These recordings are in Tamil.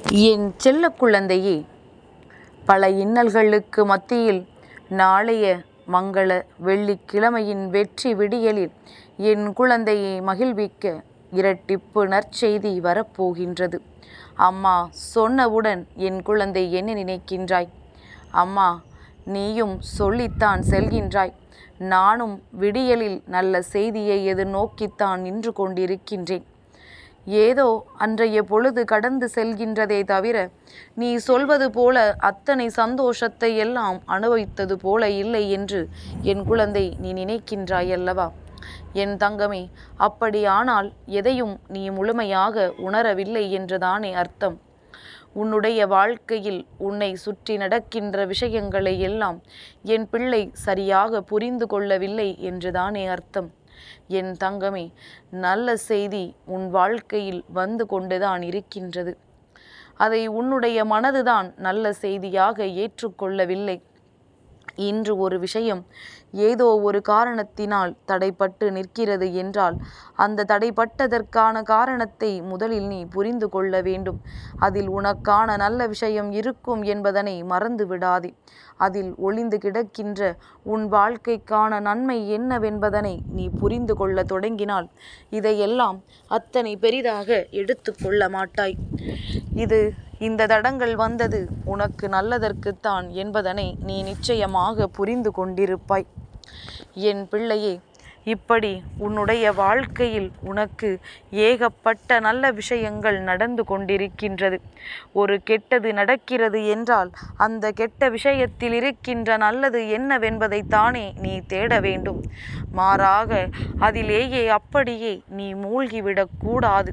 என் செல்ல குழந்தையே, பல இன்னல்களுக்கு மத்தியில் நாளைய மங்கள வெள்ளிக்கிழமையின் வெற்றி விடியலில் என் குழந்தையை மகிழ்விக்க இரட்டிப்பு நற்செய்தி வரப்போகின்றது. அம்மா சொன்னவுடன் என் குழந்தை என்ன நினைக்கின்றாய்? அம்மா, நீயும் சொல்லித்தான் செல்கின்றாய். நானும் விடியலில் நல்ல செய்தியை எதிர்நோக்கித்தான் நின்று கொண்டிருக்கின்றேன். ஏதோ அன்றைய பொழுது கடந்து செல்கின்றதே தவிர, நீ சொல்வது போல அத்தனை சந்தோஷத்தை எல்லாம் அனுபவித்தது போல இல்லை என்று என் குழந்தை நீ நினைக்கின்றாயல்லவா? என் தங்கமே, அப்படியானால் எதையும் நீ முழுமையாக உணரவில்லை என்றுதானே அர்த்தம். உன்னுடைய வாழ்க்கையில் உன்னை சுற்றி நடக்கின்ற விஷயங்களை எல்லாம் என் பிள்ளை சரியாக புரிந்து கொள்ளவில்லை என்றுதானே அர்த்தம். என் தங்கமே, நல்ல செய்தி உன் வாழ்க்கையில் வந்து கொண்டுதான் இருக்கின்றது. அதை உன்னுடைய மனதுதான் நல்ல செய்தியாக ஏற்றுக்கொள்ளவில்லை. இன்று ஒரு விஷயம் ஏதோ ஒரு காரணத்தினால் தடைப்பட்டு நிற்கிறது என்றால், அந்த தடைப்பட்டதற்கான காரணத்தை முதலில் நீ புரிந்து கொள்ள வேண்டும். அதில் உனக்கான நல்ல விஷயம் இருக்கும் என்பதனை மறந்து விடாதே. அதில் ஒளிந்து கிடக்கின்ற உன் வாழ்க்கைக்கான நன்மை என்னவென்பதனை நீ புரிந்து கொள்ள தொடங்கினால் இதையெல்லாம் அத்தனை பெரிதாக எடுத்து கொள்ள மாட்டாய். இந்த தடங்கள் வந்தது உனக்கு நல்லதற்குத்தான் என்பதனை நீ நிச்சயமாக புரிந்து கொண்டிருப்பாய். என் பிள்ளையே, இப்படி உன்னுடைய வாழ்க்கையில் உனக்கு ஏகப்பட்ட நல்ல விஷயங்கள் நடந்து கொண்டிருக்கின்றது. ஒரு கெட்டது நடக்கிறது என்றால் அந்த கெட்ட விஷயத்தில் இருக்கின்ற நல்லது என்னவென்பதைத்தானே நீ தேட வேண்டும். மாறாக அதிலேயே அப்படியே நீ மூழ்கிவிடக்கூடாது.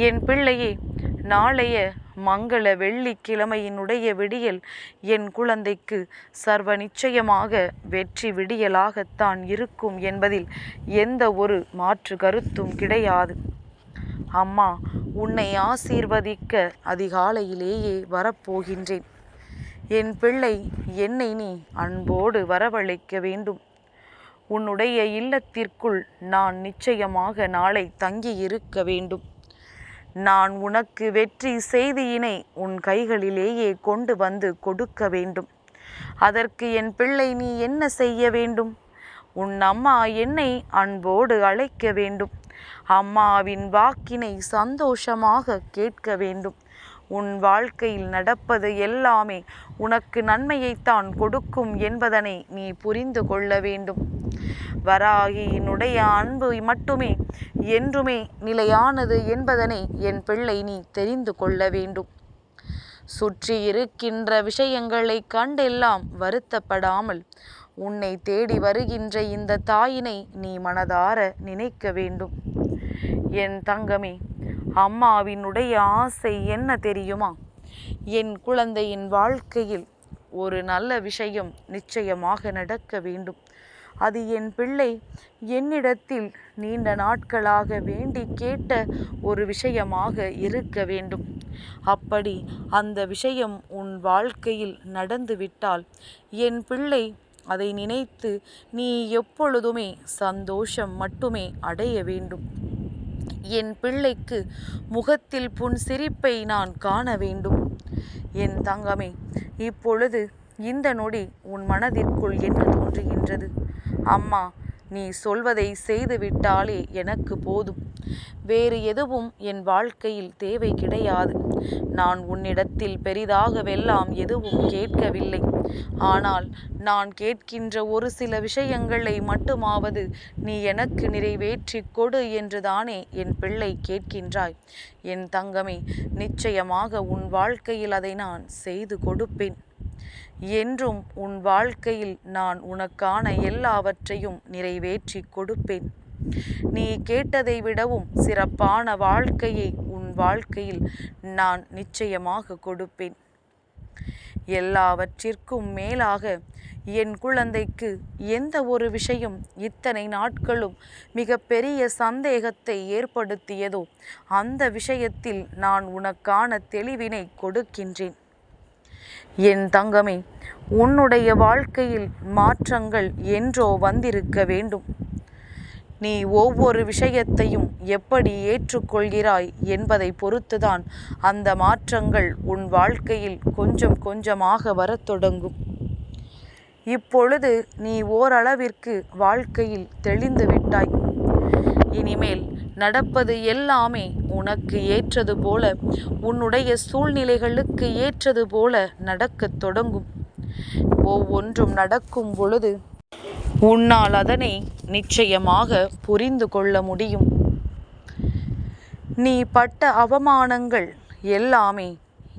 என் பிள்ளையே, நாளைய மங்கள வெள்ளிக்கிழமையினுடைய விடியல் என் குழந்தைக்கு சர்வ நிச்சயமாக வெற்றி விடியலாகத்தான் இருக்கும் என்பதில் எந்த ஒரு மாற்று கருத்தும் கிடையாது. அம்மா உன்னை ஆசீர்வதிக்க அதிகாலையிலேயே வரப்போகின்றேன். என் பிள்ளை, என்னை நீ அன்போடு வரவழைக்க வேண்டும். உன்னுடைய இல்லத்திற்குள் நான் நிச்சயமாக நாளை தங்கியிருக்க வேண்டும். நான் உனக்கு வெற்றி செய்தியினை உன் கைகளிலேயே கொண்டு வந்து கொடுக்க வேண்டும். அதற்கு என் பிள்ளை நீ என்ன செய்ய வேண்டும்? உன் அம்மா என்னை அன்போடு அழைக்க வேண்டும். அம்மாவின் வாக்கினை சந்தோஷமாக கேட்க வேண்டும். உன் வாழ்க்கையில் நடப்பது எல்லாமே உனக்கு நன்மையைத்தான் கொடுக்கும் என்பதனை நீ புரிந்து கொள்ள வேண்டும். வராகியினுடைய அன்பு மட்டுமே என்றுமே நிலையானது என்பதனை என் பிள்ளை நீ தெரிந்து கொள்ள வேண்டும். சுற்றி இருக்கின்ற விஷயங்களை கண்டெல்லாம் வருத்தப்படாமல் உன்னை தேடி வருகின்ற இந்த தாயினை நீ மனதார நினைக்க வேண்டும். என் தங்கமே, அம்மாவினுடைய ஆசை என்ன தெரியுமா? என் குழந்தையின் வாழ்க்கையில் ஒரு நல்ல விஷயம் நிச்சயமாக நடக்க வேண்டும். அது என் பிள்ளை என்னிடத்தில் நீண்ட நாட்களாக வேண்டி கேட்ட ஒரு விஷயமாக இருக்க வேண்டும். அப்படி அந்த விஷயம் உன் வாழ்க்கையில் நடந்துவிட்டால் என் பிள்ளை அதை நினைத்து நீ எப்பொழுதுமே சந்தோஷம் மட்டுமே அடைய வேண்டும். என் பிள்ளைக்கு முகத்தில் புன் சிரிப்பை நான் காண வேண்டும். என் தங்கமே, இப்பொழுது இந்த நொடி உன் மனதிற்குள் என்ன தோன்றுகின்றது? அம்மா, நீ சொல்வதை செய்துவிட்டாலே எனக்கு போதும். வேறு எதுவும் என் வாழ்க்கையில் தேவை கிடையாது. நான் உன்னிடத்தில் பெரிதாகவெல்லாம் எதுவும் கேட்கவில்லை. ஆனால் நான் கேட்கின்ற ஒரு சில விஷயங்களை மட்டுமாவது நீ எனக்கு நிறைவேற்றி கொடு என்றுதானே என் பிள்ளை கேட்கின்றாய். என் தங்கமே, நிச்சயமாக உன் வாழ்க்கையில் அதை நான் செய்து கொடுப்பேன். என்றும் உன் வாழ்க்கையில் நான் உனக்கான எல்லாவற்றையும் நிறைவேற்றி கொடுப்பேன். நீ கேட்டதை விடவும் சிறப்பான வாழ்க்கையை உன் வாழ்க்கையில் நான் நிச்சயமாக கொடுப்பேன். எல்லாவற்றிற்கும் மேலாக என் குழந்தைக்கு எந்த ஒரு விஷயம் இத்தனை நாட்களும் மிக பெரிய சந்தேகத்தை ஏற்படுத்தியதோ அந்த விஷயத்தில் நான் உனக்கான தெளிவினை கொடுக்கின்றேன். என் தங்கமே, உன்னுடைய வாழ்க்கையில் மாற்றங்கள் என்றோ வந்திருக்க வேண்டும். நீ ஒவ்வொரு விஷயத்தையும் எப்படி ஏற்றுக்கொள்கிறாய் என்பதை பொறுத்துதான் அந்த மாற்றங்கள் உன் வாழ்க்கையில் கொஞ்சம் கொஞ்சமாக வரத் தொடங்கும். இப்பொழுது நீ ஓரளவிற்கு வாழ்க்கையில் தெளிந்து விட்டாய். இனிமேல் நடப்பது எல்லாமே உனக்கு ஏற்றது போல, உன்னுடைய சூழ்நிலைகளுக்கு ஏற்றது போல நடக்கத் தொடங்கும். ஒவ்வொன்றும் நடக்கும் பொழுது உன்னால் அதனை நிச்சயமாக புரிந்து கொள்ள முடியும். நீ பட்ட அவமானங்கள் எல்லாமே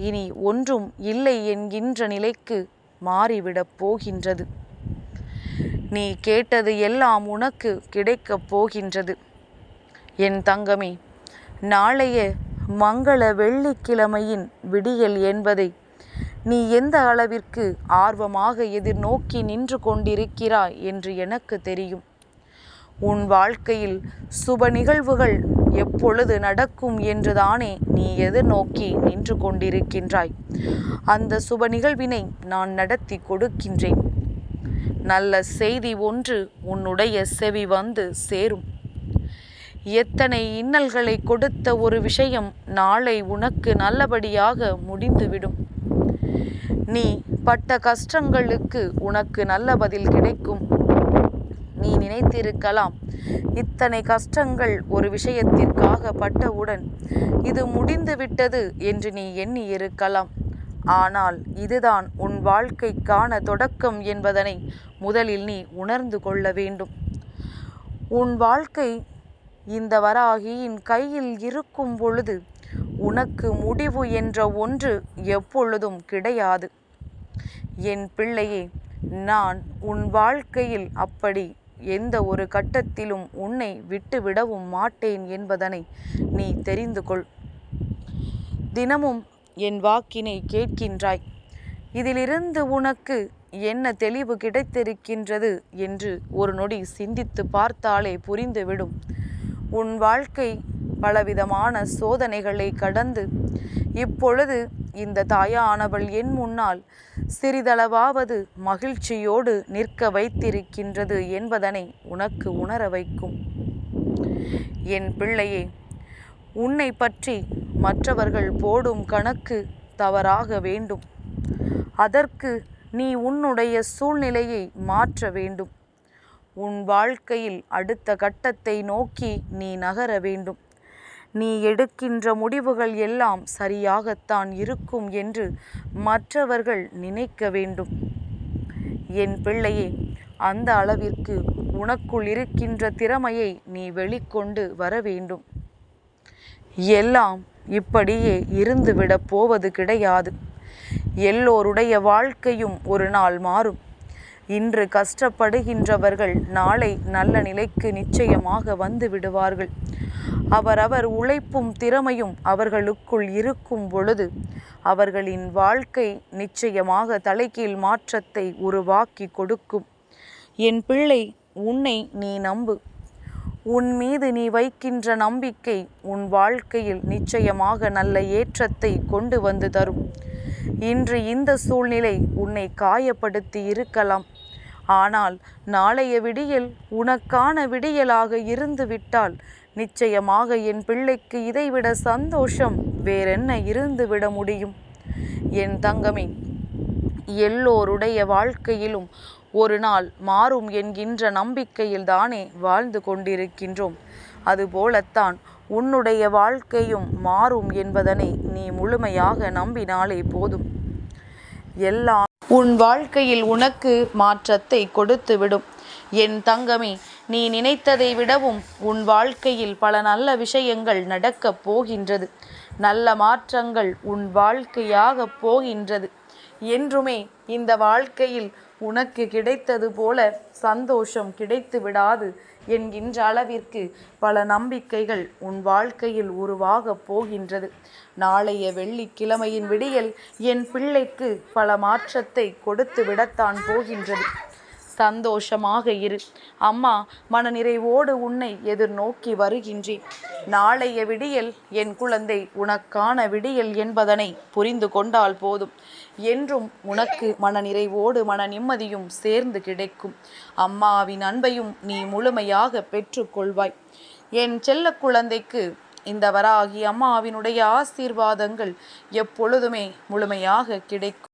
இனி ஒன்றும் இல்லை என்கின்ற நிலைக்கு மாறிவிடப் போகின்றது. நீ கேட்டது எல்லாம் உனக்கு கிடைக்கப் போகின்றது. என் தங்கமே, நாளைய மங்கள வெள்ளிக்கிழமையின் விடியல் என்பதை நீ எந்த அளவிற்கு ஆர்வமாக எதிர்நோக்கி நின்று கொண்டிருக்கிறாய் என்று எனக்கு தெரியும். உன் வாழ்க்கையில் சுப நிகழ்வுகள் எப்பொழுது நடக்கும் என்றுதானே நீ எதிர்நோக்கி நின்று கொண்டிருக்கின்றாய். அந்த சுப நிகழ்வினை நான் நடத்தி கொடுக்கின்றேன். நல்ல செய்தி ஒன்று உன்னுடைய செவி வந்து சேரும். எத்தனை இன்னல்களை கொடுத்த ஒரு விஷயம் நாளை உனக்கு நல்லபடியாக முடிந்துவிடும். நீ பட்ட கஷ்டங்களுக்கு உனக்கு நல்ல பதில் கிடைக்கும். நீ நினைத்திருக்கலாம், இத்தனை கஷ்டங்கள் ஒரு விஷயத்திற்காக பட்டவுடன் இது முடிந்துவிட்டது என்று நீ எண்ணி இருக்கலாம். ஆனால் இதுதான் உன் வாழ்க்கைக்கான தொடக்கம் என்பதனை முதலில் நீ உணர்ந்து கொள்ள வேண்டும். உன் வாழ்க்கை இந்த வராகியின் கையில் இருக்கும் பொழுது உனக்கு முடிவு என்ற ஒன்று எப்பொழுதும் கிடையாது. என் பிள்ளையே, நான் உன் வாழ்க்கையில் அப்படி எந்த ஒரு கட்டத்திலும் உன்னை விட்டுவிடவும் மாட்டேன் என்பதனை நீ தெரிந்து கொள். தினமும் என் வாக்கினை கேட்கின்றாய். இதிலிருந்து உனக்கு என்ன தெளிவு கிடைத்திருக்கின்றது என்று ஒரு நொடி சிந்தித்து பார்த்தாலே புரிந்துவிடும். உன் வாழ்க்கை பலவிதமான சோதனைகளை கடந்து இப்பொழுது இந்த தாயானவள் என் முன்னால் சிறிதளவாவது மகிழ்ச்சியோடு நிற்க வைத்திருக்கின்றது என்பதனை உனக்கு உணர வைக்கும். என் பிள்ளையே, உன்னை பற்றி மற்றவர்கள் போடும் கணக்கு தவறாக வேண்டும். அதற்கு நீ உன்னுடைய சூழ்நிலையை மாற்ற வேண்டும். உன் வாழ்க்கையில் அடுத்த கட்டத்தை நோக்கி நீ நகர வேண்டும். நீ எடுக்கின்ற முடிவுகள் எல்லாம் சரியாகத்தான் இருக்கும் என்று மற்றவர்கள் நினைக்க வேண்டும். என் பிள்ளையே, அந்த அளவிற்கு உனக்குள் இருக்கின்ற திறமையை நீ வெளிக்கொண்டு வர வேண்டும். எல்லாம் இப்படியே இருந்துவிடப் போவது கிடையாது. எல்லோருடைய வாழ்க்கையும் ஒரு நாள் மாறும். இன்று கஷ்டப்படுகின்றவர்கள் நாளை நல்ல நிலைக்கு நிச்சயமாக வந்து விடுவார்கள். அவரவர் உழைப்பும் திறமையும் அவர்களுக்குள் இருக்கும் பொழுது அவர்களின் வாழ்க்கை நிச்சயமாக தலைகீழ் மாற்றத்தை உருவாக்கி கொடுக்கும். என் பிள்ளை, உன்னை நீ நம்பு. உன் மீது நீ வைக்கின்ற நம்பிக்கை உன் வாழ்க்கையில் நிச்சயமாக நல்ல ஏற்றத்தை கொண்டு வந்து தரும். இன்று இந்த சூழ்நிலை உன்னை காயப்படுத்தி இருக்கலாம். ஆனால் நாளைய விடியல் உனக்கான விடியலாக இருந்து விட்டால் நிச்சயமாக என் பிள்ளைக்கு இதைவிட சந்தோஷம் வேறென்ன இருந்துவிட முடியும்? என் தங்கமே, எல்லோருடைய வாழ்க்கையிலும் ஒரு நாள் மாறும் என்கின்ற நம்பிக்கையில் தானே வாழ்ந்து கொண்டிருக்கின்றோம். அதுபோலத்தான் உன்னுடைய வாழ்க்கையும் மாறும் என்பதனை நீ முழுமையாக நம்பினாலே போதும். எல்லாம் உன் வாழ்க்கையில் உனக்கு மாற்றத்தை கொடுத்துவிடும். என் தங்கமே, நீ நினைத்ததை விடவும் உன் வாழ்க்கையில் பல நல்ல விஷயங்கள் நடக்கப் போகின்றது. நல்ல மாற்றங்கள் உன் வாழ்க்கையாக போகின்றது. என்றுமே இந்த வாழ்க்கையில் உனக்கு கிடைத்தது போல சந்தோஷம் கிடைத்து விடாது என்கின்ற அளவிற்கு பல நம்பிக்கைகள் உன் வாழ்க்கையில் உருவாகப் போகின்றது. நாளைய வெள்ளிக்கிழமையின் விடியல் என் பிள்ளைக்கு பல மாற்றத்தை கொடுத்து விடத்தான் போகின்றது. சந்தோஷமாக இரு. அம்மா மனநிறைவோடு உன்னை எதிர்நோக்கி வருகின்றேன். நாளைய விடியல் என் குழந்தை உனக்கான விடியல் என்பதனை புரிந்து கொண்டால் போதும். என்றும் உனக்கு மனநிறைவோடு மன நிம்மதியும் சேர்ந்து கிடைக்கும். அம்மாவின் அன்பையும் நீ முழுமையாக பெற்றுக்கொள்வாய். என் செல்ல குழந்தைக்கு இந்த வராகி அம்மாவினுடைய ஆசீர்வாதங்கள் எப்பொழுதுமே முழுமையாக கிடைக்கும்.